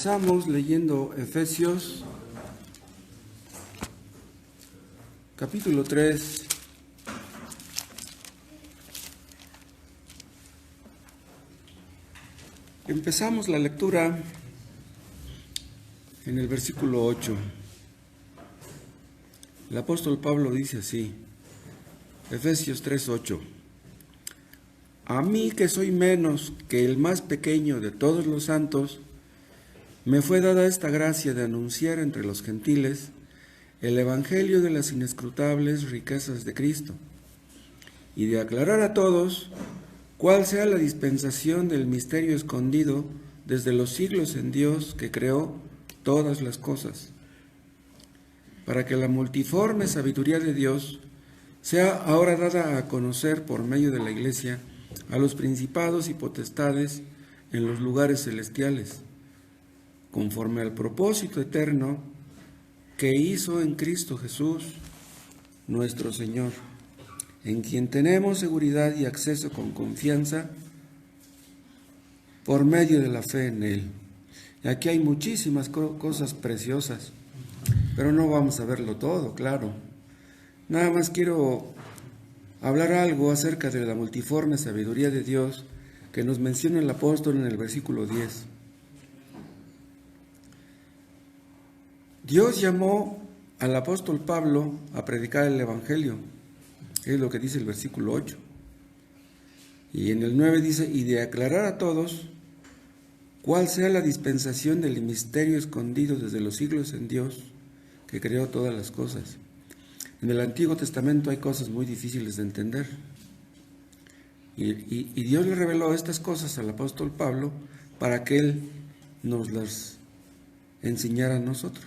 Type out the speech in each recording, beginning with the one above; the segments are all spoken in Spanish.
Empezamos leyendo Efesios, capítulo 3. Empezamos la lectura en el versículo 8. El apóstol Pablo dice así, Efesios 3:8. A mí, que soy menos que el más pequeño de todos los santos, me fue dada esta gracia de anunciar entre los gentiles el evangelio de las inescrutables riquezas de Cristo, y de aclarar a todos cuál sea la dispensación del misterio escondido desde los siglos en Dios, que creó todas las cosas, para que la multiforme sabiduría de Dios sea ahora dada a conocer por medio de la Iglesia a los principados y potestades en los lugares celestiales, conforme al propósito eterno que hizo en Cristo Jesús, nuestro Señor, en quien tenemos seguridad y acceso con confianza por medio de la fe en Él. Y aquí hay muchísimas cosas preciosas, pero no vamos a verlo todo, claro. Nada más quiero hablar algo acerca de la multiforme sabiduría de Dios que nos menciona el apóstol en el versículo 10. Dios llamó al apóstol Pablo a predicar el evangelio, es lo que dice el versículo 8. Y en el 9 dice, y de aclarar a todos cuál sea la dispensación del misterio escondido desde los siglos en Dios, que creó todas las cosas. En el Antiguo Testamento hay cosas muy difíciles de entender. Y Dios le reveló estas cosas al apóstol Pablo para que él nos las enseñara a nosotros.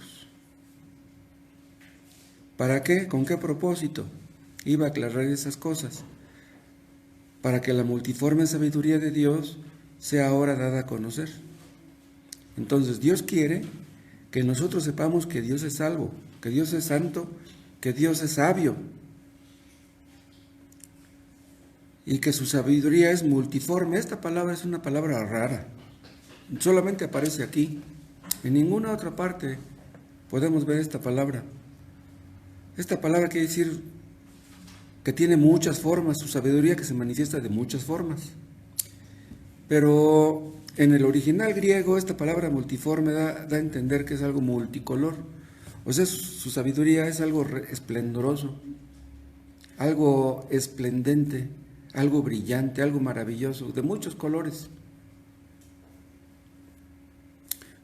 ¿Para qué? ¿Con qué propósito? Iba a aclarar esas cosas. Para que la multiforme sabiduría de Dios sea ahora dada a conocer. Entonces Dios quiere que nosotros sepamos que Dios es salvo, que Dios es santo, que Dios es sabio y que su sabiduría es multiforme. Esta palabra es una palabra rara, solamente aparece aquí, en ninguna otra parte podemos ver esta palabra. Esta palabra quiere decir que tiene muchas formas, su sabiduría que se manifiesta de muchas formas, pero en el original griego esta palabra multiforme da a entender que es algo multicolor. O sea, su sabiduría es algo esplendoroso, algo esplendente, algo brillante, algo maravilloso, de muchos colores.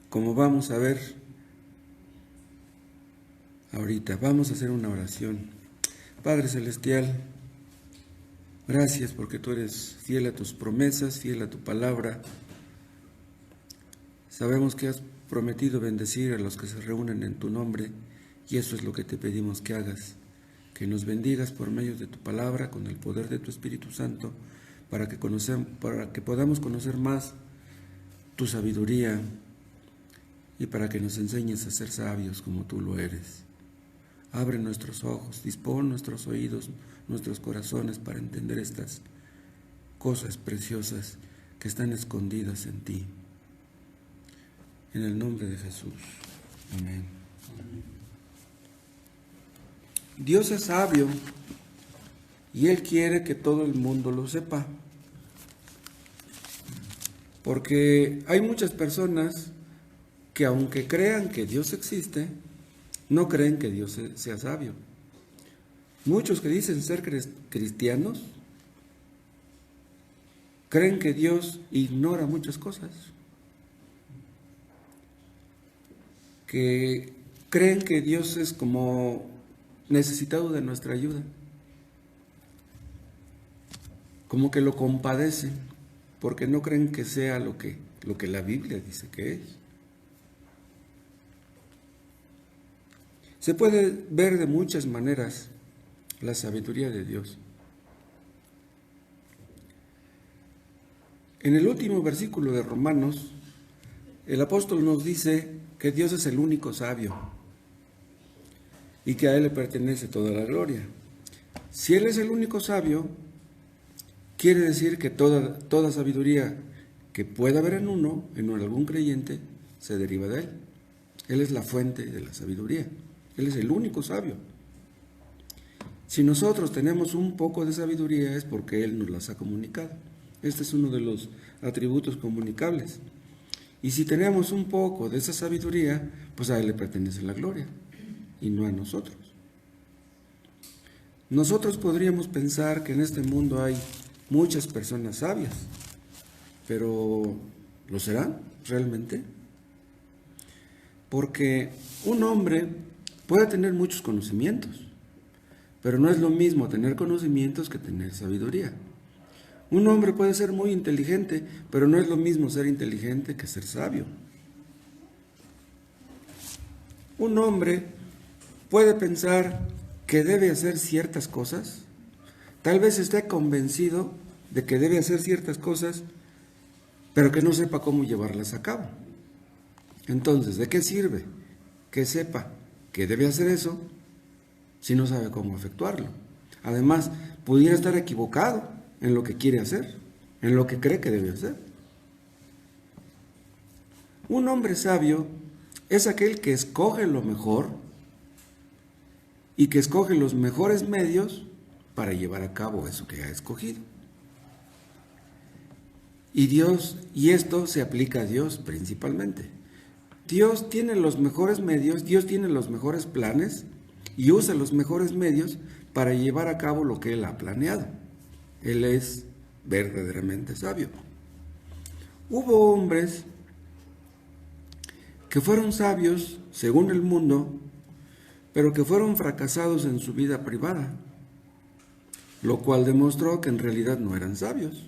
Como vamos a ver ahorita, vamos a hacer una oración. Padre Celestial, gracias porque tú eres fiel a tus promesas, fiel a tu palabra. Sabemos que has prometido bendecir a los que se reúnen en tu nombre, y eso es lo que te pedimos que hagas, que nos bendigas por medio de tu palabra, con el poder de tu Espíritu Santo, para que podamos conocer más tu sabiduría y para que nos enseñes a ser sabios como tú lo eres. Abre nuestros ojos, dispón nuestros oídos, nuestros corazones para entender estas cosas preciosas que están escondidas en ti. En el nombre de Jesús. Amén. Dios es sabio y Él quiere que todo el mundo lo sepa. Porque hay muchas personas que, aunque crean que Dios existe, no creen que Dios sea sabio. Muchos que dicen ser cristianos creen que Dios ignora muchas cosas, que creen que Dios es como necesitado de nuestra ayuda, como que lo compadecen, porque no creen que sea lo que la Biblia dice que es. Se puede ver de muchas maneras la sabiduría de Dios. En el último versículo de Romanos, el apóstol nos dice que Dios es el único sabio y que a Él le pertenece toda la gloria. Si Él es el único sabio, quiere decir que toda sabiduría que pueda haber en algún creyente, se deriva de Él. Él es la fuente de la sabiduría. Él es el único sabio. Si nosotros tenemos un poco de sabiduría es porque Él nos las ha comunicado. Este es uno de los atributos comunicables. Y si tenemos un poco de esa sabiduría, pues a Él le pertenece la gloria y no a nosotros. Nosotros podríamos pensar que en este mundo hay muchas personas sabias, pero ¿lo serán realmente? Porque un hombre puede tener muchos conocimientos, pero no es lo mismo tener conocimientos que tener sabiduría. Un hombre puede ser muy inteligente, pero no es lo mismo ser inteligente que ser sabio. Un hombre puede pensar que debe hacer ciertas cosas, tal vez esté convencido de que debe hacer ciertas cosas, pero que no sepa cómo llevarlas a cabo. Entonces, ¿de qué sirve que sepa que debe hacer eso si no sabe cómo efectuarlo? Además, pudiera estar equivocado en lo que quiere hacer, en lo que cree que debe hacer. Un hombre sabio es aquel que escoge lo mejor y que escoge los mejores medios para llevar a cabo eso que ha escogido. Y esto se aplica a Dios principalmente. Dios tiene los mejores medios, Dios tiene los mejores planes y usa los mejores medios para llevar a cabo lo que Él ha planeado. Él es verdaderamente sabio. Hubo hombres que fueron sabios según el mundo, pero que fueron fracasados en su vida privada, lo cual demostró que en realidad no eran sabios.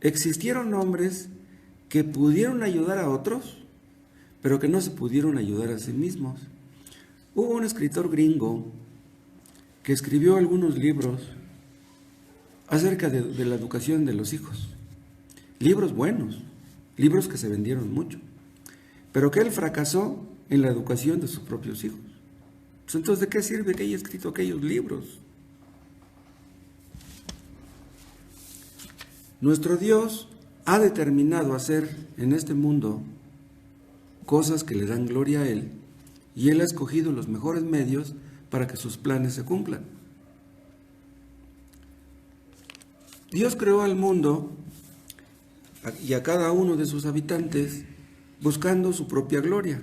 Existieron hombres que pudieron ayudar a otros, pero que no se pudieron ayudar a sí mismos. Hubo un escritor gringo que escribió algunos libros acerca de la educación de los hijos. Libros buenos, libros que se vendieron mucho, pero que él fracasó en la educación de sus propios hijos. Pues entonces, ¿de qué sirve que haya escrito aquellos libros? Nuestro Dios ha determinado hacer en este mundo cosas que le dan gloria a Él, y Él ha escogido los mejores medios para que sus planes se cumplan. Dios creó al mundo y a cada uno de sus habitantes buscando su propia gloria.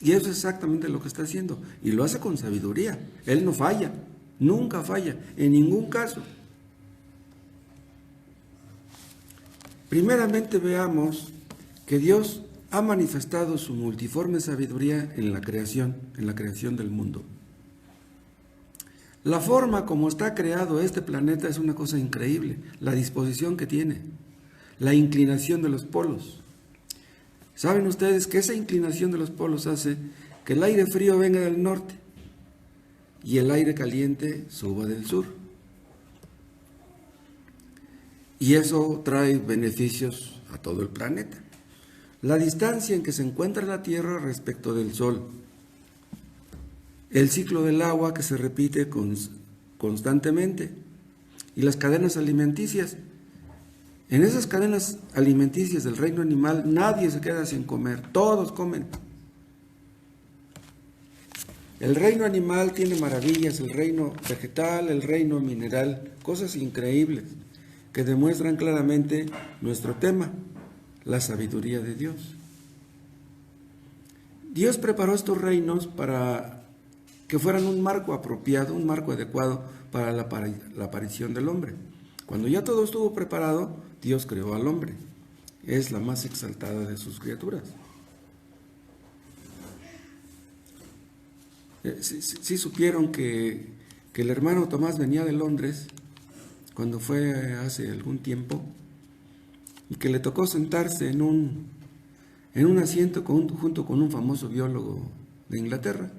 Y eso es exactamente lo que está haciendo. Y lo hace con sabiduría. Él no falla, nunca falla, en ningún caso. Primeramente veamos que Dios ha manifestado su multiforme sabiduría en la creación del mundo. La forma como está creado este planeta es una cosa increíble, la disposición que tiene, la inclinación de los polos. ¿Saben ustedes que esa inclinación de los polos hace que el aire frío venga del norte y el aire caliente suba del sur? Y eso trae beneficios a todo el planeta. La distancia en que se encuentra la Tierra respecto del Sol, el ciclo del agua que se repite constantemente y las cadenas alimenticias. En esas cadenas alimenticias del reino animal nadie se queda sin comer, todos comen. El reino animal tiene maravillas, el reino vegetal, el reino mineral, cosas increíbles que demuestran claramente nuestro tema, la sabiduría de Dios. Dios preparó estos reinos para que fueran un marco apropiado, un marco adecuado para la aparición del hombre. Cuando ya todo estuvo preparado, Dios creó al hombre. Es la más exaltada de sus criaturas. Sí supieron que el hermano Tomás venía de Londres cuando fue hace algún tiempo y que le tocó sentarse en un asiento junto con un famoso biólogo de Inglaterra.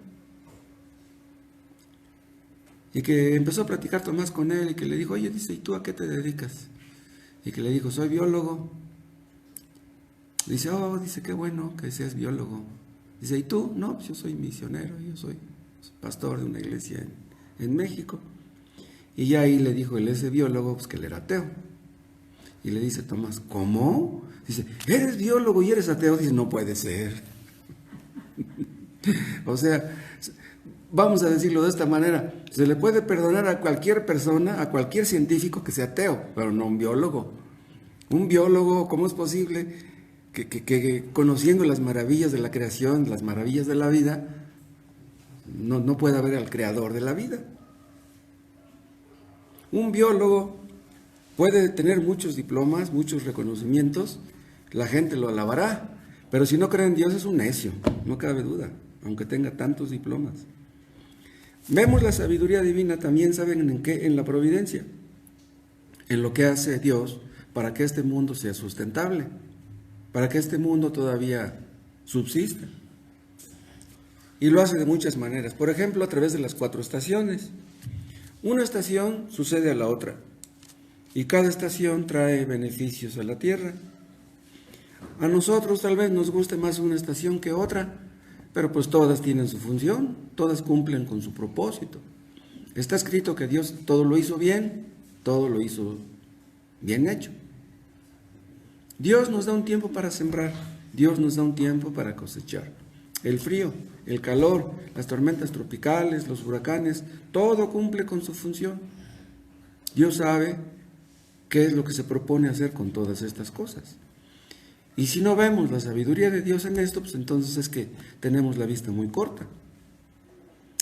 Y que empezó a platicar Tomás con él y que le dijo, oye, dice, ¿y tú a qué te dedicas? Y que le dijo, soy biólogo. Dice, oh, dice, qué bueno que seas biólogo. Dice, ¿y tú? No, pues yo soy misionero, yo soy pastor de una iglesia en México. Y ya ahí le dijo ese biólogo pues, que él era ateo. Y le dice Tomás, ¿cómo? Dice, ¿eres biólogo y eres ateo? Dice, no puede ser. O sea, vamos a decirlo de esta manera, se le puede perdonar a cualquier persona, a cualquier científico que sea ateo, pero no un biólogo. Un biólogo, ¿cómo es posible que conociendo las maravillas de la creación, las maravillas de la vida, no pueda ver al creador de la vida? Un biólogo puede tener muchos diplomas, muchos reconocimientos, la gente lo alabará, pero si no cree en Dios es un necio, no cabe duda, aunque tenga tantos diplomas. Vemos la sabiduría divina también, ¿saben en qué? En la providencia, en lo que hace Dios para que este mundo sea sustentable, para que este mundo todavía subsista. Y lo hace de muchas maneras, por ejemplo, a través de las 4 estaciones. Una estación sucede a la otra, y cada estación trae beneficios a la tierra. A nosotros tal vez nos guste más una estación que otra, pero pues todas tienen su función, todas cumplen con su propósito. Está escrito que Dios todo lo hizo bien, todo lo hizo bien hecho. Dios nos da un tiempo para sembrar, Dios nos da un tiempo para cosechar. El frío, el calor, las tormentas tropicales, los huracanes, todo cumple con su función. Dios sabe qué es lo que se propone hacer con todas estas cosas. Y si no vemos la sabiduría de Dios en esto, pues entonces es que tenemos la vista muy corta.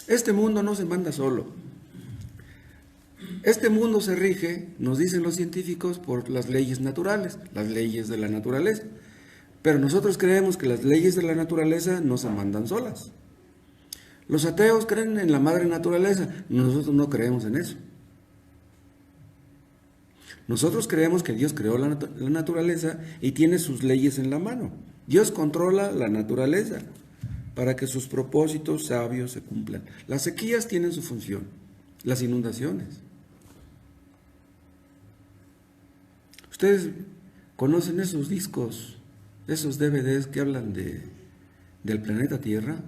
Este mundo no se manda solo. Este mundo se rige, nos dicen los científicos, por las leyes naturales, las leyes de la naturaleza. Pero nosotros creemos que las leyes de la naturaleza no se mandan solas. Los ateos creen en la madre naturaleza, nosotros no creemos en eso. Nosotros creemos que Dios creó la naturaleza y tiene sus leyes en la mano. Dios controla la naturaleza para que sus propósitos sabios se cumplan. Las sequías tienen su función, las inundaciones. Ustedes conocen esos discos, esos DVDs que hablan del planeta Tierra,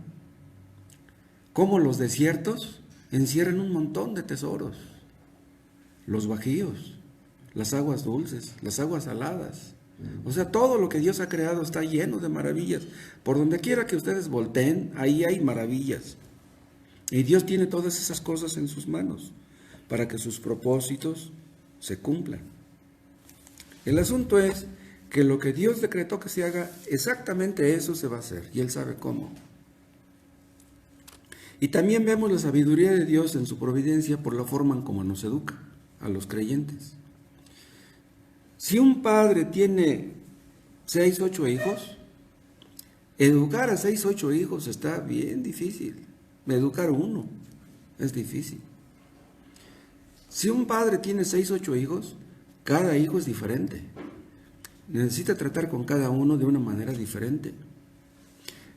cómo los desiertos encierran un montón de tesoros, los bajíos, las aguas dulces, las aguas saladas. O sea, todo lo que Dios ha creado está lleno de maravillas. Por donde quiera que ustedes volteen, ahí hay maravillas. Y Dios tiene todas esas cosas en sus manos para que sus propósitos se cumplan. El asunto es que lo que Dios decretó que se haga, exactamente eso se va a hacer, y Él sabe cómo. Y también vemos la sabiduría de Dios en su providencia por la forma en cómo nos educa a los creyentes. Si un padre tiene 6, 8 hijos, educar a 6, 8 hijos está bien difícil. Educar uno es difícil. Si un padre tiene 6, 8 hijos, cada hijo es diferente. Necesita tratar con cada uno de una manera diferente.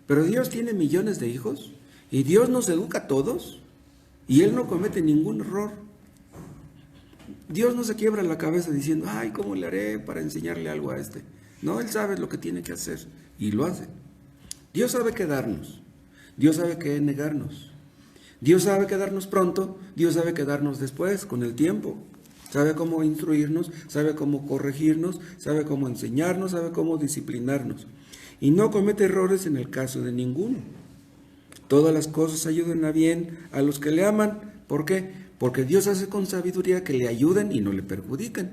Pero Dios tiene millones de hijos y Dios nos educa a todos y Él no comete ningún error. Dios no se quiebra la cabeza diciendo, ay, ¿cómo le haré para enseñarle algo a este? No, Él sabe lo que tiene que hacer y lo hace. Dios sabe qué darnos, Dios sabe qué negarnos, Dios sabe qué darnos pronto, Dios sabe qué darnos después, con el tiempo. Sabe cómo instruirnos, sabe cómo corregirnos, sabe cómo enseñarnos, sabe cómo disciplinarnos. Y no comete errores en el caso de ninguno. Todas las cosas ayudan a bien a los que le aman. ¿Por qué? Porque Dios hace con sabiduría que le ayuden y no le perjudiquen.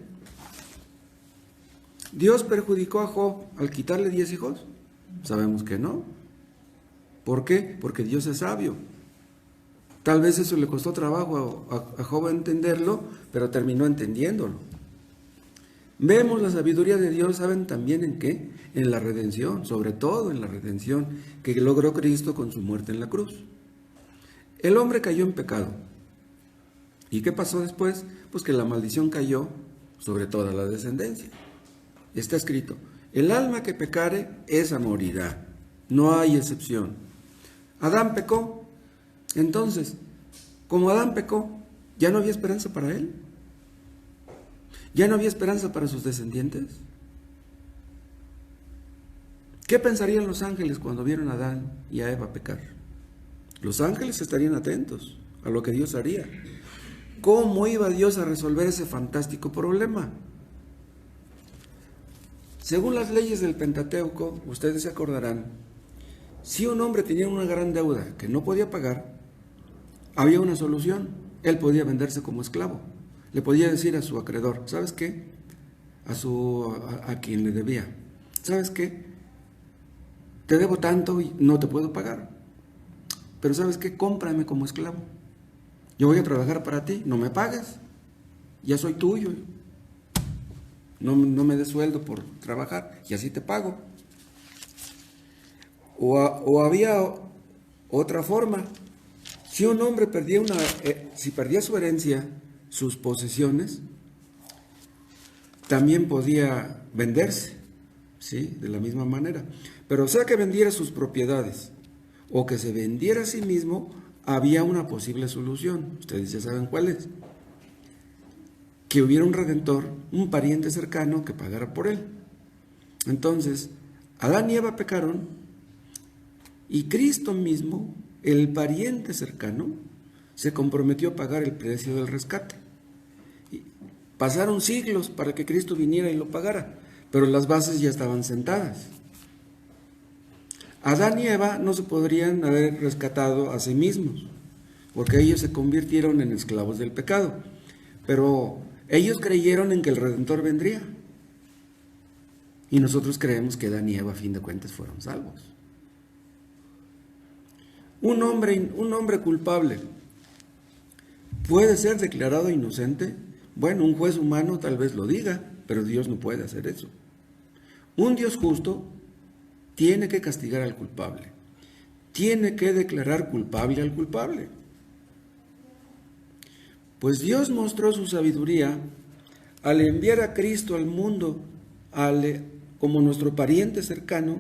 ¿Dios perjudicó a Job al quitarle 10 hijos? Sabemos que no. ¿Por qué? Porque Dios es sabio. Tal vez eso le costó trabajo a Job entenderlo, pero terminó entendiéndolo. Vemos la sabiduría de Dios, ¿saben también en qué? En la redención, sobre todo en la redención que logró Cristo con su muerte en la cruz. El hombre cayó en pecado. ¿Y qué pasó después? Pues que la maldición cayó sobre toda la descendencia. Está escrito, el alma que pecare, esa morirá. No hay excepción. Adán pecó. Entonces, como Adán pecó, ¿ya no había esperanza para él? ¿Ya no había esperanza para sus descendientes? ¿Qué pensarían los ángeles cuando vieron a Adán y a Eva pecar? Los ángeles estarían atentos a lo que Dios haría. ¿Cómo iba Dios a resolver ese fantástico problema? Según las leyes del Pentateuco, ustedes se acordarán, si un hombre tenía una gran deuda que no podía pagar, había una solución. Él podía venderse como esclavo. Le podía decir a su acreedor, ¿sabes qué? A quien le debía, ¿sabes qué? Te debo tanto y no te puedo pagar. Pero ¿sabes qué? Cómprame como esclavo. Yo voy a trabajar para ti, no me pagues. Ya soy tuyo. No me des sueldo por trabajar y así te pago. O había otra forma. Si un hombre si perdía su herencia, sus posesiones, también podía venderse, ¿sí? De la misma manera. Pero sea que vendiera sus propiedades o que se vendiera a sí mismo, había una posible solución. Ustedes ya saben cuál es. Que hubiera un redentor, un pariente cercano que pagara por él. Entonces, Adán y Eva pecaron y Cristo mismo, el pariente cercano, se comprometió a pagar el precio del rescate. Y pasaron siglos para que Cristo viniera y lo pagara, pero las bases ya estaban sentadas. Adán y Eva no se podrían haber rescatado a sí mismos, porque ellos se convirtieron en esclavos del pecado, pero ellos creyeron en que el Redentor vendría. Y nosotros creemos que Adán y Eva, a fin de cuentas, fueron salvos. Un hombre culpable puede ser declarado inocente. Bueno, un juez humano tal vez lo diga, pero Dios no puede hacer eso. Un Dios justo tiene que castigar al culpable. Tiene que declarar culpable al culpable. Pues Dios mostró su sabiduría al enviar a Cristo al mundo como nuestro pariente cercano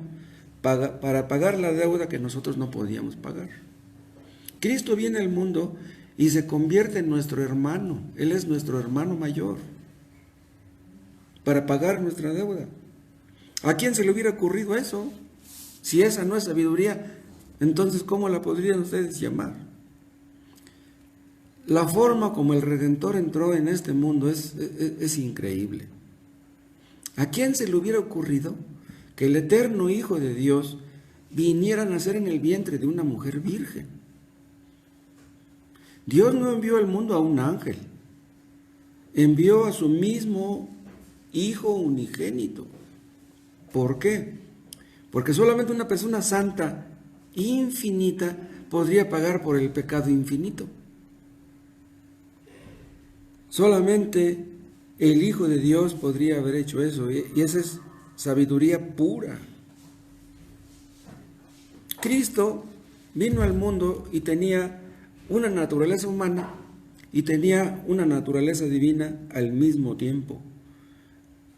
para pagar la deuda que nosotros no podíamos pagar. Cristo viene al mundo y se convierte en nuestro hermano. Él es nuestro hermano mayor para pagar nuestra deuda. ¿A quién se le hubiera ocurrido eso? Si esa no es sabiduría, entonces ¿cómo la podrían ustedes llamar? La forma como el Redentor entró en este mundo es increíble. ¿A quién se le hubiera ocurrido que el eterno Hijo de Dios viniera a nacer en el vientre de una mujer virgen? Dios no envió al mundo a un ángel, envió a su mismo Hijo unigénito. ¿Por qué? Porque solamente una persona santa, infinita, podría pagar por el pecado infinito. Solamente el Hijo de Dios podría haber hecho eso, y esa es sabiduría pura. Cristo vino al mundo y tenía una naturaleza humana y tenía una naturaleza divina al mismo tiempo.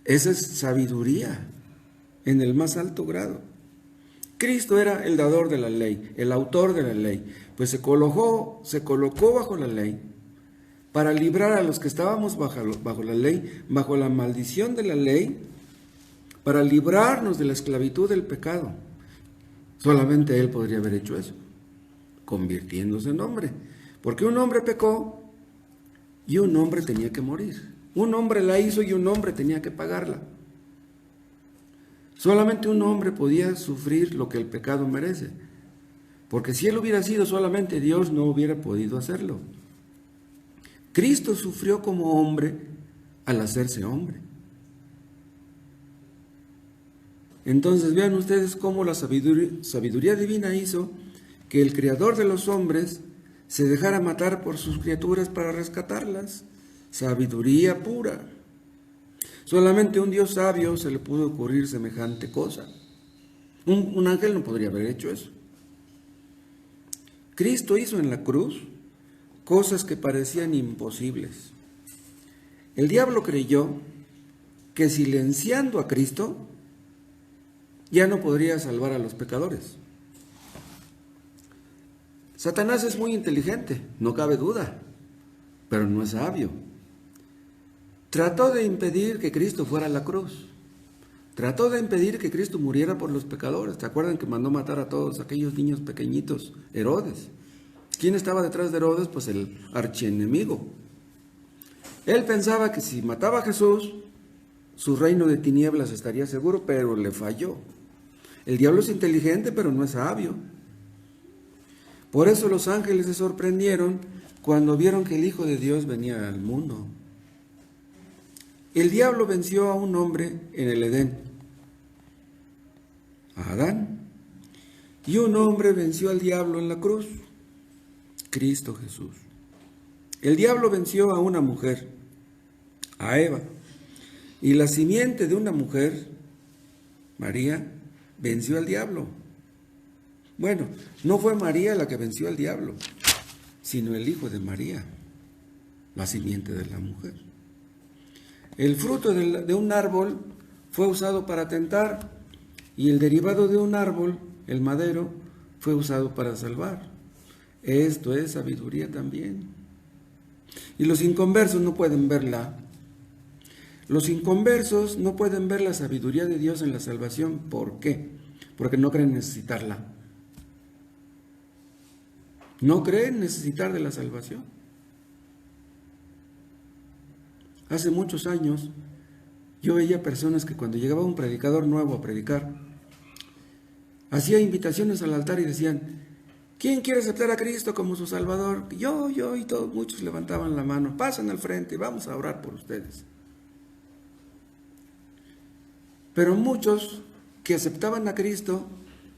Esa es sabiduría en el más alto grado. Cristo era el dador de la ley, el autor de la ley, pues se colocó bajo la ley para librar a los que estábamos bajo la ley, bajo la maldición de la ley, para librarnos de la esclavitud del pecado. Solamente Él podría haber hecho eso, convirtiéndose en hombre, porque un hombre pecó y un hombre tenía que morir. Un hombre la hizo y un hombre tenía que pagarla. Solamente un hombre podía sufrir lo que el pecado merece, porque si Él hubiera sido solamente Dios, no hubiera podido hacerlo. Cristo sufrió como hombre al hacerse hombre. Entonces vean ustedes cómo la sabiduría divina hizo que el Creador de los hombres se dejara matar por sus criaturas para rescatarlas. Sabiduría pura. Solamente a un Dios sabio se le pudo ocurrir semejante cosa. Un ángel no podría haber hecho eso. Cristo hizo en la cruz cosas que parecían imposibles. El diablo creyó que silenciando a Cristo ya no podría salvar a los pecadores. Satanás es muy inteligente, no cabe duda, pero no es sabio. Trató de impedir que Cristo fuera a la cruz. Trató de impedir que Cristo muriera por los pecadores. ¿Se acuerdan que mandó matar a todos aquellos niños pequeñitos? Herodes. ¿Quién estaba detrás de Herodes? Pues el archienemigo. Él pensaba que si mataba a Jesús, su reino de tinieblas estaría seguro, pero le falló. El diablo es inteligente, pero no es sabio. Por eso los ángeles se sorprendieron cuando vieron que el Hijo de Dios venía al mundo. El diablo venció a un hombre en el Edén, a Adán, y un hombre venció al diablo en la cruz, Cristo Jesús. El diablo venció a una mujer, a Eva, y la simiente de una mujer, María, venció al diablo. Bueno, no fue María la que venció al diablo, sino el hijo de María, la simiente de la mujer. El fruto de un árbol fue usado para tentar, y el derivado de un árbol, el madero, fue usado para salvar. Esto es sabiduría también. Y los inconversos no pueden verla. Los inconversos no pueden ver la sabiduría de Dios en la salvación. ¿Por qué? Porque no creen necesitarla. No creen necesitar de la salvación. Hace muchos años yo veía personas que cuando llegaba un predicador nuevo a predicar, hacía invitaciones al altar y decían: ¿quién quiere aceptar a Cristo como su Salvador? Yo, y todos, muchos levantaban la mano. Pasen al frente, vamos a orar por ustedes. Pero muchos que aceptaban a Cristo,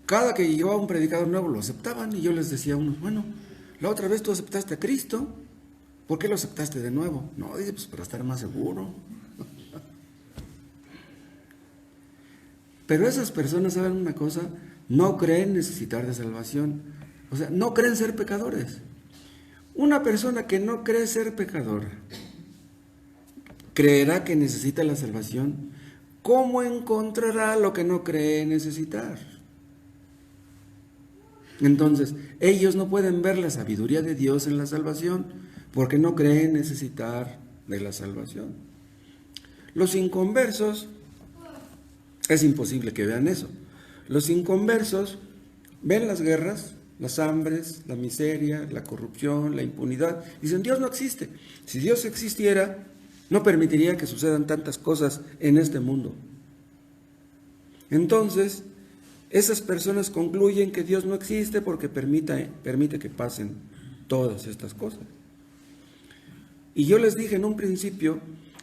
cada que llegaba un predicador nuevo lo aceptaban, y yo les decía a unos: bueno, la otra vez tú aceptaste a Cristo, ¿por qué lo aceptaste de nuevo? No, dice, pues para estar más seguro. Pero esas personas, ¿saben una cosa? No creen necesitar de salvación. O sea, no creen ser pecadores. Una persona que no cree ser pecadora, creerá que necesita la salvación. ¿Cómo encontrará lo que no cree necesitar? Entonces, ellos no pueden ver la sabiduría de Dios en la salvación, porque no creen necesitar de la salvación. Los inconversos, es imposible que vean eso. Los inconversos ven las guerras, las hambres, la miseria, la corrupción, la impunidad. Dicen: Dios no existe. Si Dios existiera, no permitiría que sucedan tantas cosas en este mundo. Entonces, esas personas concluyen que Dios no existe porque permite que pasen todas estas cosas. Y yo les dije en un principio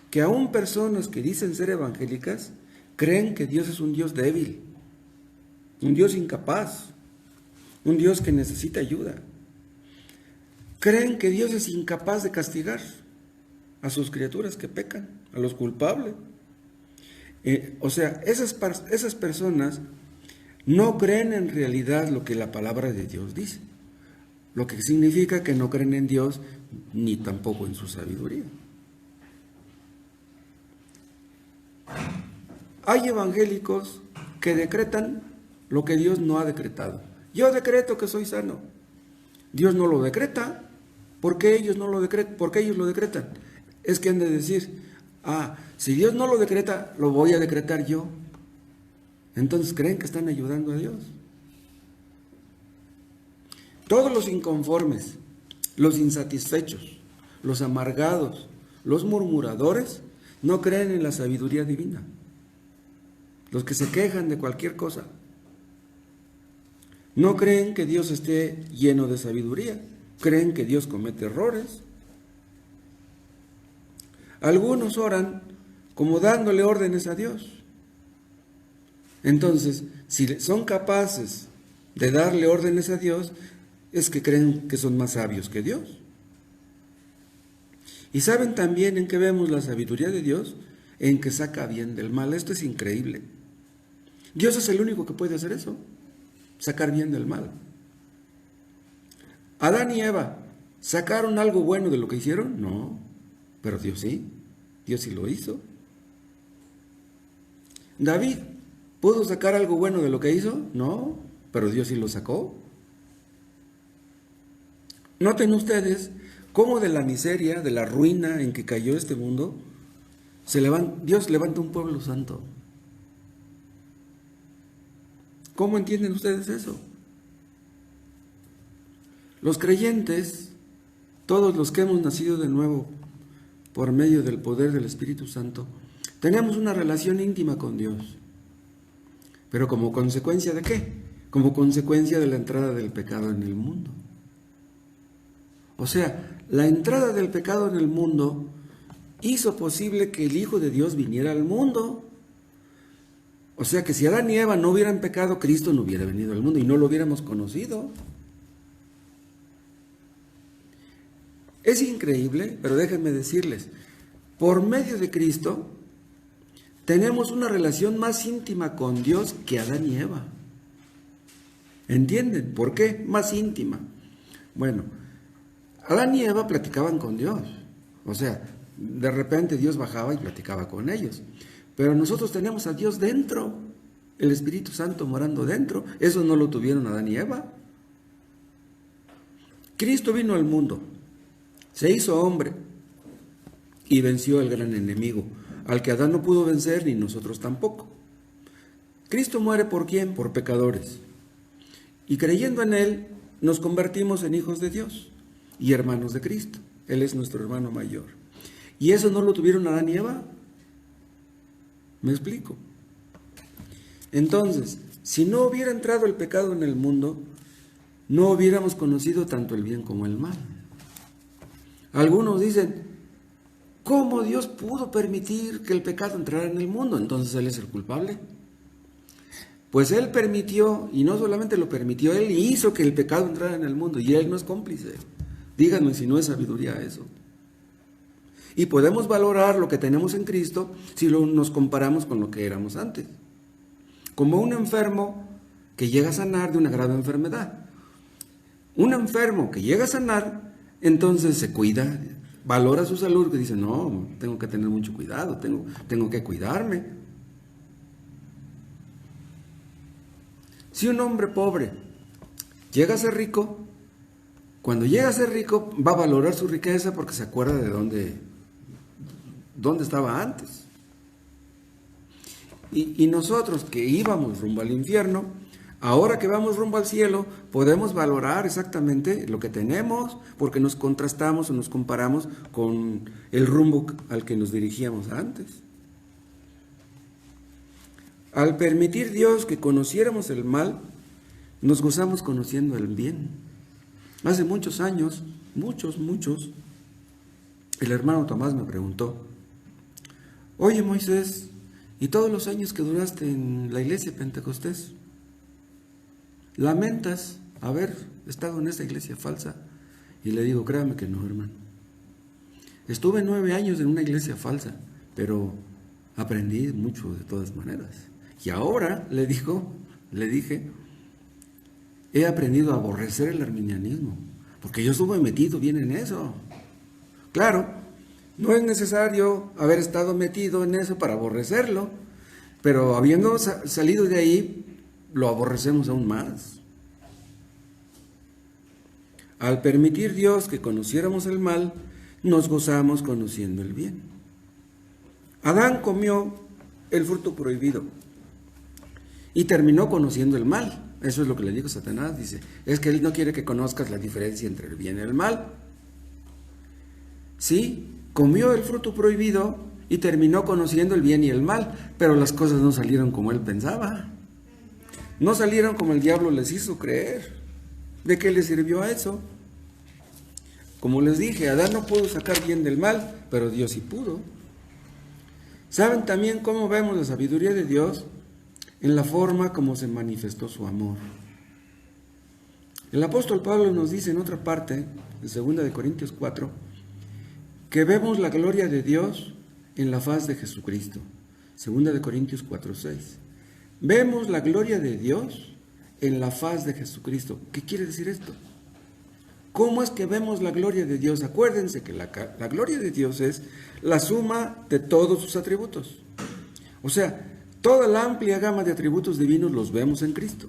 que aún personas que dicen ser evangélicas creen que Dios es un Dios débil, un Dios incapaz, un Dios que necesita ayuda. Creen que Dios es incapaz de castigar a sus criaturas que pecan, a los culpables. O sea, esas personas no creen en realidad lo que la palabra de Dios dice, lo que significa que no creen en Dios ni tampoco en su sabiduría. Hay evangélicos que decretan lo que Dios no ha decretado. Yo decreto que soy sano. Dios no lo decreta. ¿Por qué ellos no lo decretan? ¿Por qué ellos lo decretan? Es que han de decir: si Dios no lo decreta, lo voy a decretar yo. Entonces creen que están ayudando a Dios. Todos los inconformes, los insatisfechos, los amargados, los murmuradores, no creen en la sabiduría divina. Los que se quejan de cualquier cosa, no creen que Dios esté lleno de sabiduría, creen que Dios comete errores. Algunos oran como dándole órdenes a Dios. Entonces, si son capaces de darle órdenes a Dios, es que creen que son más sabios que Dios. Y saben también en qué vemos la sabiduría de Dios, en que saca bien del mal. Esto es increíble. Dios es el único que puede hacer eso, sacar bien del mal. Adán y Eva, ¿sacaron algo bueno de lo que hicieron? No, pero Dios sí lo hizo. David, ¿pudo sacar algo bueno de lo que hizo? No, pero Dios sí lo sacó. Noten ustedes cómo de la miseria, de la ruina en que cayó este mundo, Dios levanta un pueblo santo. ¿Cómo entienden ustedes eso? Los creyentes, todos los que hemos nacido de nuevo por medio del poder del Espíritu Santo, Tenemos una relación íntima con Dios. ¿Pero como consecuencia de qué? Como consecuencia de la entrada del pecado en el mundo. O sea, la entrada del pecado en el mundo hizo posible que el Hijo de Dios viniera al mundo. O sea que si Adán y Eva no hubieran pecado, Cristo no hubiera venido al mundo y no lo hubiéramos conocido. Es increíble, pero déjenme decirles, por medio de Cristo tenemos una relación más íntima con Dios que Adán y Eva. ¿Entienden? ¿Por qué? Más íntima. Bueno, Adán y Eva platicaban con Dios. O sea, de repente Dios bajaba y platicaba con ellos. Pero nosotros tenemos a Dios dentro, el Espíritu Santo morando dentro. Eso no lo tuvieron Adán y Eva. Cristo vino al mundo, se hizo hombre y venció al gran enemigo, al que Adán no pudo vencer ni nosotros tampoco. Cristo muere ¿por quién? Por pecadores. Y creyendo en Él, nos convertimos en hijos de Dios y hermanos de Cristo. Él es nuestro hermano mayor. ¿Y eso no lo tuvieron Adán y Eva? ¿Me explico? Entonces, si no hubiera entrado el pecado en el mundo, no hubiéramos conocido tanto el bien como el mal. Algunos dicen, ¿cómo Dios pudo permitir que el pecado entrara en el mundo? Entonces Él es el culpable. Pues Él permitió, y no solamente lo permitió, Él hizo que el pecado entrara en el mundo, y Él no es cómplice. Díganme si no es sabiduría eso. Y podemos valorar lo que tenemos en Cristo si nos comparamos con lo que éramos antes. Como un enfermo que llega a sanar de una grave enfermedad. Un enfermo que llega a sanar, entonces se cuida, valora su salud, que dice, no, tengo que tener mucho cuidado, tengo que cuidarme. Si un hombre pobre llega a ser rico, cuando llega a ser rico va a valorar su riqueza porque se acuerda de dónde estaba antes. Y nosotros que íbamos rumbo al infierno, ahora que vamos rumbo al cielo, podemos valorar exactamente lo que tenemos porque nos contrastamos o nos comparamos con el rumbo al que nos dirigíamos antes. Al permitir Dios que conociéramos el mal, nos gozamos conociendo el bien. Hace muchos años, muchos, el hermano Tomás me preguntó, oye Moisés, ¿y todos los años que duraste en la iglesia Pentecostés? ¿Lamentas haber estado en esa iglesia falsa? Y le digo, créame que no, hermano. Estuve 9 años en una iglesia falsa, pero aprendí mucho de todas maneras. Y ahora, le dije, he aprendido a aborrecer el arminianismo, porque yo estuve metido bien en eso. Claro, no es necesario haber estado metido en eso para aborrecerlo, pero habiendo salido de ahí, lo aborrecemos aún más. Al permitir Dios que conociéramos el mal, nos gozamos conociendo el bien. Adán comió el fruto prohibido y terminó conociendo el mal. Eso es lo que le dijo Satanás, dice, es que él no quiere que conozcas la diferencia entre el bien y el mal. Sí, comió el fruto prohibido y terminó conociendo el bien y el mal, pero las cosas no salieron como él pensaba. No salieron como el diablo les hizo creer. ¿De qué le sirvió a eso? Como les dije, Adán no pudo sacar bien del mal, pero Dios sí pudo. ¿Saben también cómo vemos la sabiduría de Dios? En la forma como se manifestó su amor. El apóstol Pablo nos dice en otra parte, en 2 Corintios 4, que vemos la gloria de Dios en la faz de Jesucristo. 2 Corintios 4:6. Vemos la gloria de Dios en la faz de Jesucristo. ¿Qué quiere decir esto? ¿Cómo es que vemos la gloria de Dios? Acuérdense que la gloria de Dios es la suma de todos sus atributos. O sea, toda la amplia gama de atributos divinos los vemos en Cristo.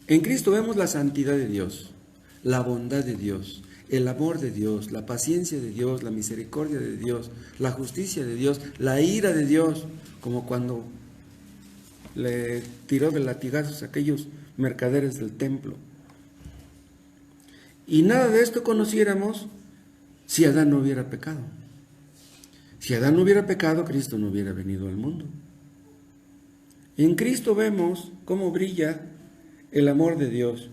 En Cristo vemos la santidad de Dios, la bondad de Dios, el amor de Dios, la paciencia de Dios, la misericordia de Dios, la justicia de Dios, la ira de Dios, como cuando le tiró de latigazos a aquellos mercaderes del templo. Y nada de esto conociéramos si Adán no hubiera pecado. Si Adán no hubiera pecado, Cristo no hubiera venido al mundo. En Cristo vemos cómo brilla el amor de Dios.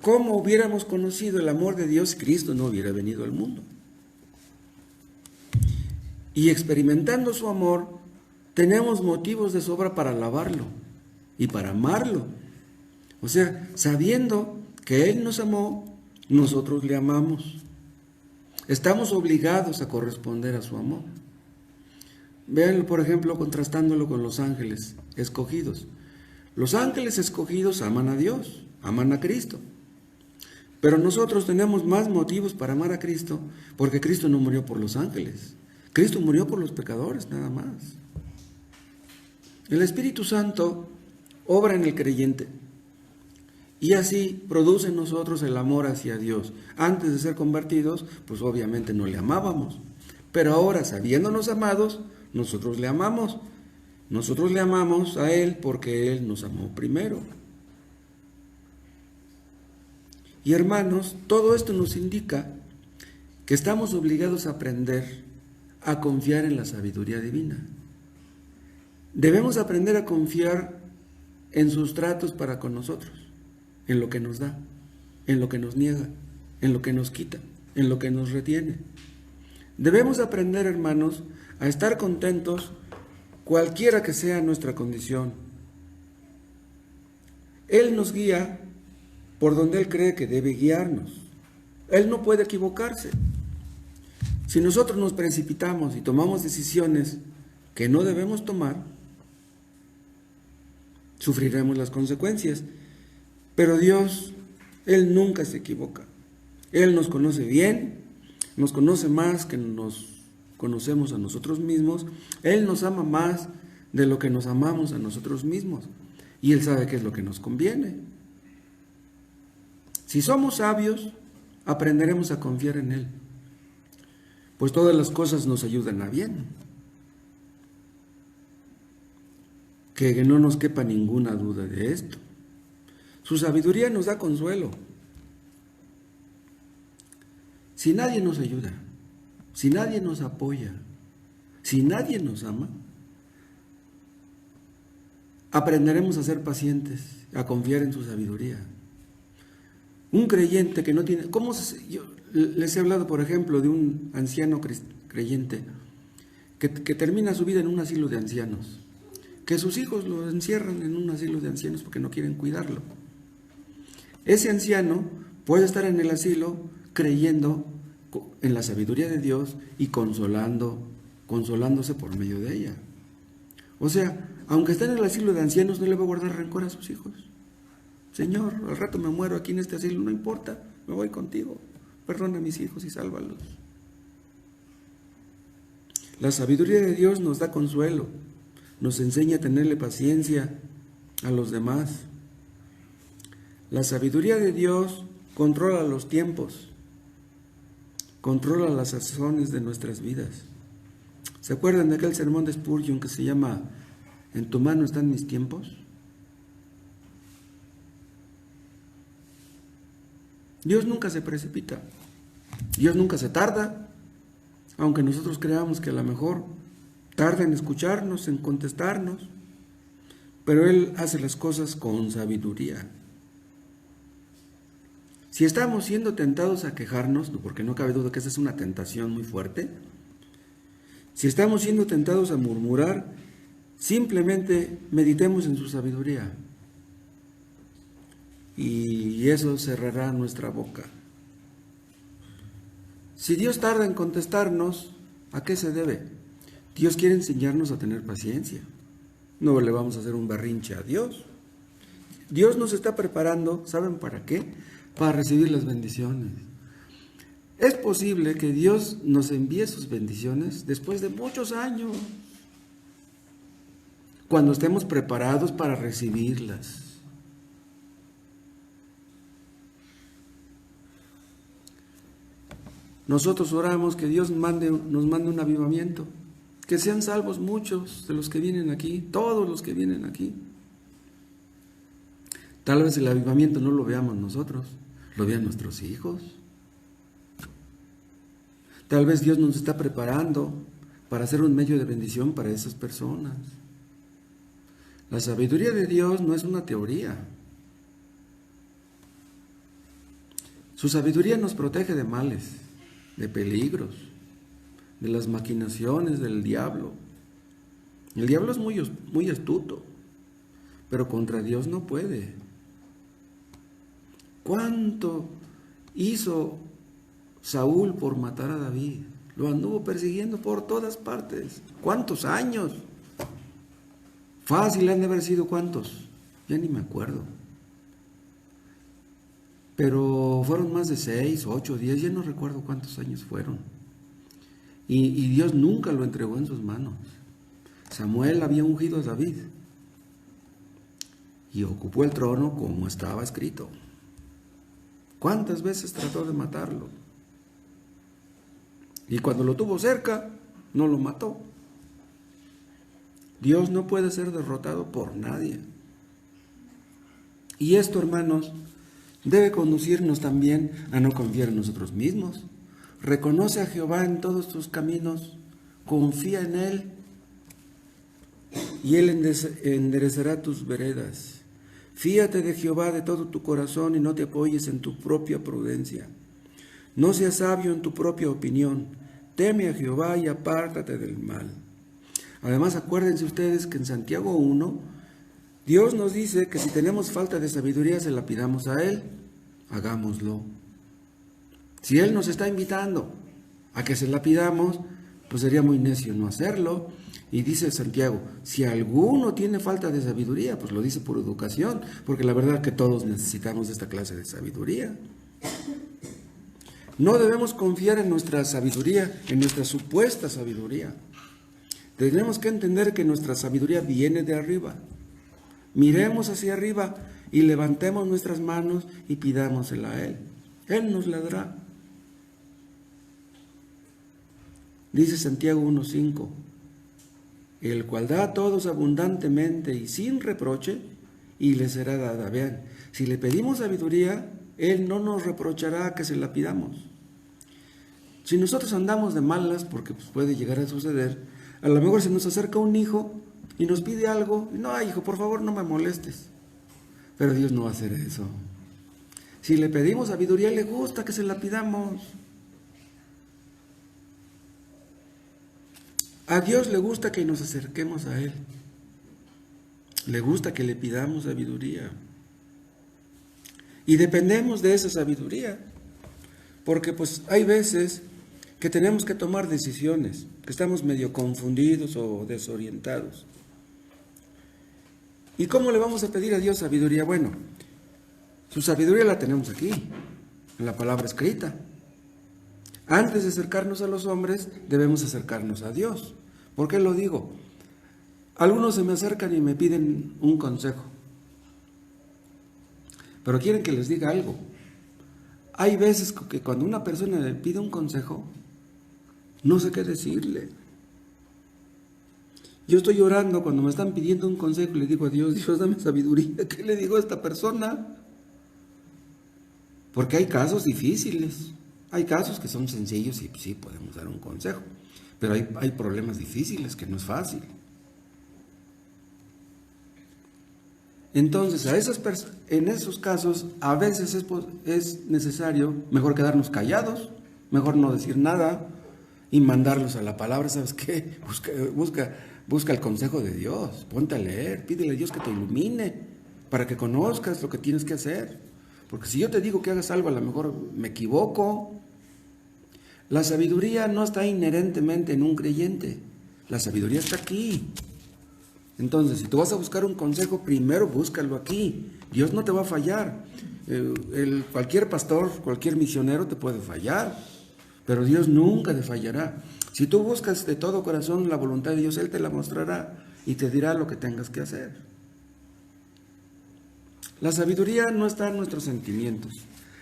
¿Cómo hubiéramos conocido el amor de Dios si Cristo no hubiera venido al mundo? Y experimentando su amor, tenemos motivos de sobra para alabarlo y para amarlo. O sea, sabiendo que Él nos amó, nosotros le amamos. Estamos obligados a corresponder a su amor. Véanlo, por ejemplo, contrastándolo con los ángeles escogidos. Los ángeles escogidos aman a Dios, aman a Cristo. Pero nosotros tenemos más motivos para amar a Cristo, porque Cristo no murió por los ángeles. Cristo murió por los pecadores, nada más. El Espíritu Santo obra en el creyente y así produce en nosotros el amor hacia Dios. Antes de ser convertidos, pues obviamente no le amábamos. Pero ahora, sabiéndonos amados, nosotros le amamos. Nosotros le amamos a Él porque Él nos amó primero. Y hermanos, todo esto nos indica que estamos obligados a aprender a confiar en la sabiduría divina. Debemos aprender a confiar en sus tratos para con nosotros, en lo que nos da, en lo que nos niega, en lo que nos quita, en lo que nos retiene. Debemos aprender, hermanos, a estar contentos cualquiera que sea nuestra condición. Él nos guía por donde Él cree que debe guiarnos. Él no puede equivocarse. Si nosotros nos precipitamos y tomamos decisiones que no debemos tomar, sufriremos las consecuencias. Pero Dios, Él nunca se equivoca. Él nos conoce bien, nos conoce más que nos conocemos a nosotros mismos. Él nos ama más de lo que nos amamos a nosotros mismos. Y Él sabe qué es lo que nos conviene. Si somos sabios, aprenderemos a confiar en Él, pues todas las cosas nos ayudan a bien. Que no nos quepa ninguna duda de esto. Su sabiduría nos da consuelo. Si nadie nos ayuda, si nadie nos apoya, si nadie nos ama, aprenderemos a ser pacientes, a confiar en su sabiduría. Un creyente que no tiene... Yo les he hablado, por ejemplo, de un anciano creyente que termina su vida en un asilo de ancianos, que sus hijos lo encierran en un asilo de ancianos porque no quieren cuidarlo. Ese anciano puede estar en el asilo creyendo en la sabiduría de Dios y consolándose por medio de ella. O sea, aunque esté en el asilo de ancianos, no le va a guardar rencor a sus hijos. Señor, al rato me muero aquí en este asilo, no importa, me voy contigo. Perdona a mis hijos y sálvalos. La sabiduría de Dios nos da consuelo, nos enseña a tenerle paciencia a los demás. La sabiduría de Dios controla los tiempos, controla las sazones de nuestras vidas. ¿Se acuerdan de aquel sermón de Spurgeon que se llama ¿En tu mano están mis tiempos? Dios nunca se precipita, Dios nunca se tarda, aunque nosotros creamos que a lo mejor tarda en escucharnos, en contestarnos, pero Él hace las cosas con sabiduría. Si estamos siendo tentados a quejarnos, porque no cabe duda que esa es una tentación muy fuerte, si estamos siendo tentados a murmurar, simplemente meditemos en su sabiduría. Y eso cerrará nuestra boca. Si Dios tarda en contestarnos, ¿a qué se debe? Dios quiere enseñarnos a tener paciencia. No le vamos a hacer un berrinche a Dios. Dios nos está preparando, ¿saben para qué? Para recibir las bendiciones. Es posible que Dios nos envíe sus bendiciones después de muchos años, cuando estemos preparados para recibirlas. Nosotros oramos que Dios nos mande un avivamiento, que sean salvos muchos de los que vienen aquí, todos los que vienen aquí. Tal vez el avivamiento no lo veamos nosotros, lo vean nuestros hijos. Tal vez Dios nos está preparando para ser un medio de bendición para esas personas. La sabiduría de Dios no es una teoría. Su sabiduría nos protege de males, de peligros, de las maquinaciones del diablo. El diablo es muy astuto, pero contra Dios no puede. ¿Cuánto hizo Saúl por matar a David? Lo anduvo persiguiendo por todas partes. ¿Cuántos años? Fácil han de haber sido cuántos, ya ni me acuerdo. Pero fueron más de 6, 8, 10, ya no recuerdo cuántos años fueron. Y Dios nunca lo entregó en sus manos. Samuel había ungido a David y ocupó el trono como estaba escrito. ¿Cuántas veces trató de matarlo? Y cuando lo tuvo cerca, no lo mató. Dios no puede ser derrotado por nadie. Y esto, hermanos, debe conducirnos también a no confiar en nosotros mismos. Reconoce a Jehová en todos tus caminos, confía en Él, y Él enderezará tus veredas. Fíate de Jehová de todo tu corazón y no te apoyes en tu propia prudencia. No seas sabio en tu propia opinión. Teme a Jehová y apártate del mal. Además, acuérdense ustedes que en Santiago 1, Dios nos dice que si tenemos falta de sabiduría, se la pidamos a Él. Hagámoslo. Si Él nos está invitando a que se la pidamos, pues sería muy necio no hacerlo. Y dice Santiago, si alguno tiene falta de sabiduría, pues lo dice por educación, porque la verdad que todos necesitamos de esta clase de sabiduría. No debemos confiar en nuestra sabiduría, en nuestra supuesta sabiduría. Tenemos que entender que nuestra sabiduría viene de arriba. Miremos hacia arriba y levantemos nuestras manos y pidámosela a Él. Él nos la dará. Dice Santiago 1:5, el cual da a todos abundantemente y sin reproche, y le será dada. Vean, si le pedimos sabiduría, Él no nos reprochará que se la pidamos. Si nosotros andamos de malas, porque pues puede llegar a suceder, a lo mejor se nos acerca un hijo y nos pide algo, y no, hijo, por favor no me molestes. Pero Dios no va a hacer eso. Si le pedimos sabiduría, le gusta que se la pidamos. A Dios le gusta que nos acerquemos a Él. Le gusta que le pidamos sabiduría. Y dependemos de esa sabiduría. Porque pues hay veces que tenemos que tomar decisiones, que estamos medio confundidos o desorientados. ¿Y cómo le vamos a pedir a Dios sabiduría? Bueno, su sabiduría la tenemos aquí, en la palabra escrita. Antes de acercarnos a los hombres, debemos acercarnos a Dios. ¿Por qué lo digo? Algunos se me acercan y me piden un consejo, pero quieren que les diga algo. Hay veces que cuando una persona le pide un consejo, no sé qué decirle. Yo estoy llorando cuando me están pidiendo un consejo y le digo a Dios, Dios, dame sabiduría. ¿Qué le digo a esta persona? Porque hay casos difíciles. Hay casos que son sencillos y sí podemos dar un consejo, pero hay problemas difíciles que no es fácil. Entonces, en esos casos, a veces es necesario mejor quedarnos callados, mejor no decir nada y mandarlos a la palabra. ¿Sabes qué? Busca el consejo de Dios, ponte a leer, pídele a Dios que te ilumine para que conozcas lo que tienes que hacer. Porque si yo te digo que hagas algo, a lo mejor me equivoco. La sabiduría no está inherentemente en un creyente. La sabiduría está aquí. Entonces, si tú vas a buscar un consejo, primero búscalo aquí. Dios no te va a fallar. Cualquier pastor, cualquier misionero te puede fallar, pero Dios nunca te fallará. Si tú buscas de todo corazón la voluntad de Dios, Él te la mostrará y te dirá lo que tengas que hacer. La sabiduría no está en nuestros sentimientos.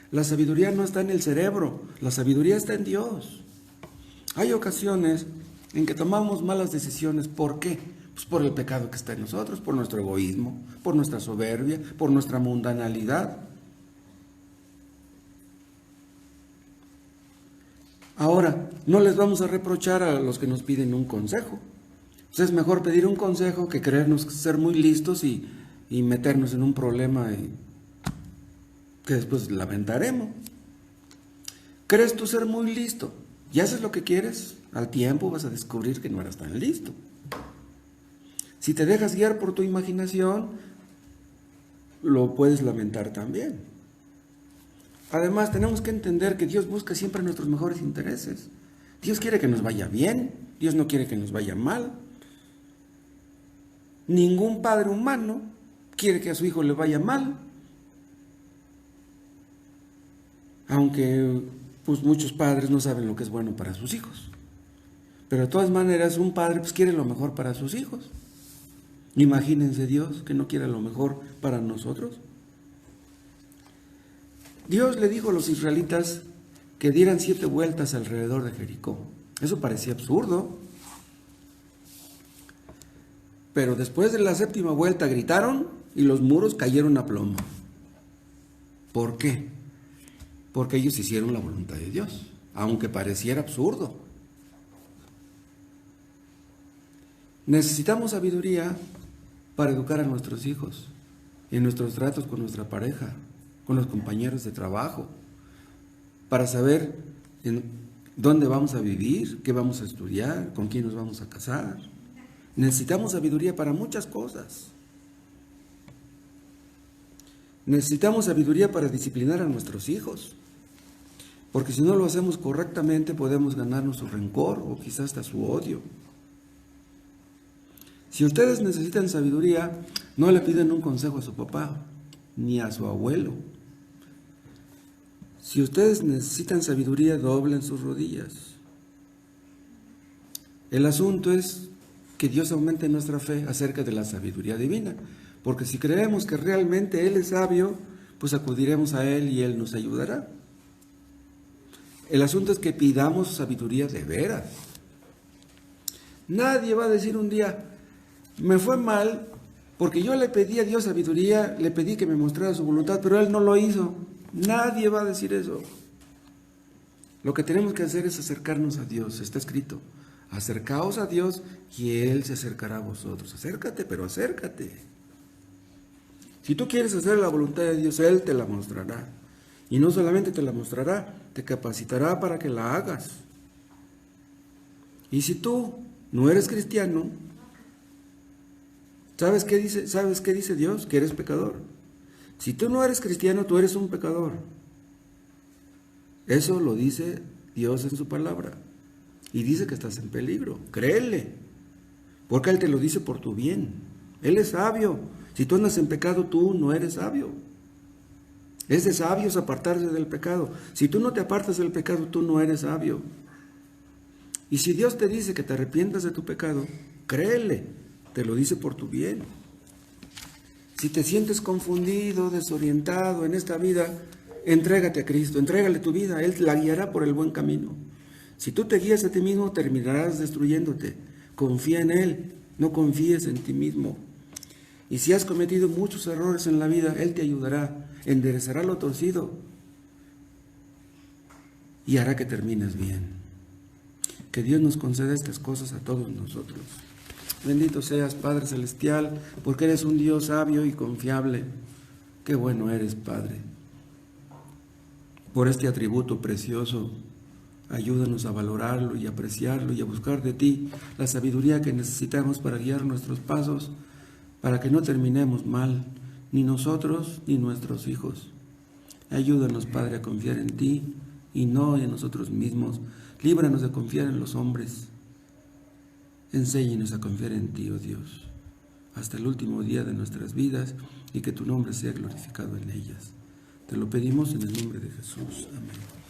La sabiduría no está en el cerebro. La sabiduría está en Dios. Hay ocasiones en que tomamos malas decisiones. ¿Por qué? Pues por el pecado que está en nosotros, por nuestro egoísmo, por nuestra soberbia, por nuestra mundanalidad. Ahora, no les vamos a reprochar a los que nos piden un consejo. Pues es mejor pedir un consejo que creernos ser muy listos y meternos en un problema que después lamentaremos. ¿Crees tú ser muy listo y haces lo que quieres? Al tiempo vas a descubrir que no eras tan listo. Si te dejas guiar por tu imaginación, lo puedes lamentar también. Además, tenemos que entender que Dios busca siempre nuestros mejores intereses. Dios quiere que nos vaya bien, Dios no quiere que nos vaya mal. Ningún padre humano quiere que a su hijo le vaya mal. Aunque pues muchos padres no saben lo que es bueno para sus hijos. Pero de todas maneras, un padre pues quiere lo mejor para sus hijos. Imagínense Dios que no quiere lo mejor para nosotros. Dios le dijo a los israelitas que dieran 7 vueltas alrededor de Jericó. Eso parecía absurdo. Pero después de la 7ª vuelta gritaron y los muros cayeron a plomo. ¿Por qué? Porque ellos hicieron la voluntad de Dios, aunque pareciera absurdo. Necesitamos sabiduría para educar a nuestros hijos, en nuestros tratos con nuestra pareja, con los compañeros de trabajo, para saber en dónde vamos a vivir, qué vamos a estudiar, con quién nos vamos a casar. Necesitamos sabiduría para muchas cosas. Necesitamos sabiduría para disciplinar a nuestros hijos, porque si no lo hacemos correctamente podemos ganarnos su rencor o quizás hasta su odio. Si ustedes necesitan sabiduría, no le piden un consejo a su papá ni a su abuelo. Si ustedes necesitan sabiduría, doblen sus rodillas. El asunto es que Dios aumente nuestra fe acerca de la sabiduría divina, porque si creemos que realmente Él es sabio, pues acudiremos a Él y Él nos ayudará. El asunto es que pidamos sabiduría de veras. Nadie va a decir un día, me fue mal porque yo le pedí a Dios sabiduría, le pedí que me mostrara su voluntad, pero Él no lo hizo. Nadie va a decir eso. Lo que tenemos que hacer es acercarnos a Dios. Está escrito, acercaos a Dios y Él se acercará a vosotros. Acércate, pero acércate. Si tú quieres hacer la voluntad de Dios, Él te la mostrará. Y no solamente te la mostrará, te capacitará para que la hagas. Y si tú no eres cristiano, ¿sabes qué dice Dios? Que eres pecador. Si tú no eres cristiano, tú eres un pecador. Eso lo dice Dios en su palabra. Y dice que estás en peligro. Créele. Porque Él te lo dice por tu bien. Él es sabio. Si tú andas en pecado, tú no eres sabio. Es de sabios apartarse del pecado. Si tú no te apartas del pecado, tú no eres sabio. Y si Dios te dice que te arrepientas de tu pecado, créele, te lo dice por tu bien. Si te sientes confundido, desorientado en esta vida, entrégate a Cristo, entrégale tu vida, Él la guiará por el buen camino. Si tú te guías a ti mismo, terminarás destruyéndote. Confía en Él, no confíes en ti mismo. Y si has cometido muchos errores en la vida, Él te ayudará, enderezará lo torcido y hará que termines bien. Que Dios nos conceda estas cosas a todos nosotros. Bendito seas, Padre Celestial, porque eres un Dios sabio y confiable. Qué bueno eres, Padre. Por este atributo precioso, ayúdanos a valorarlo y apreciarlo y a buscar de ti la sabiduría que necesitamos para guiar nuestros pasos, para que no terminemos mal, ni nosotros ni nuestros hijos. Ayúdanos, Padre, a confiar en ti y no en nosotros mismos. Líbranos de confiar en los hombres. Enséñanos a confiar en ti, oh Dios, hasta el último día de nuestras vidas y que tu nombre sea glorificado en ellas. Te lo pedimos en el nombre de Jesús. Amén.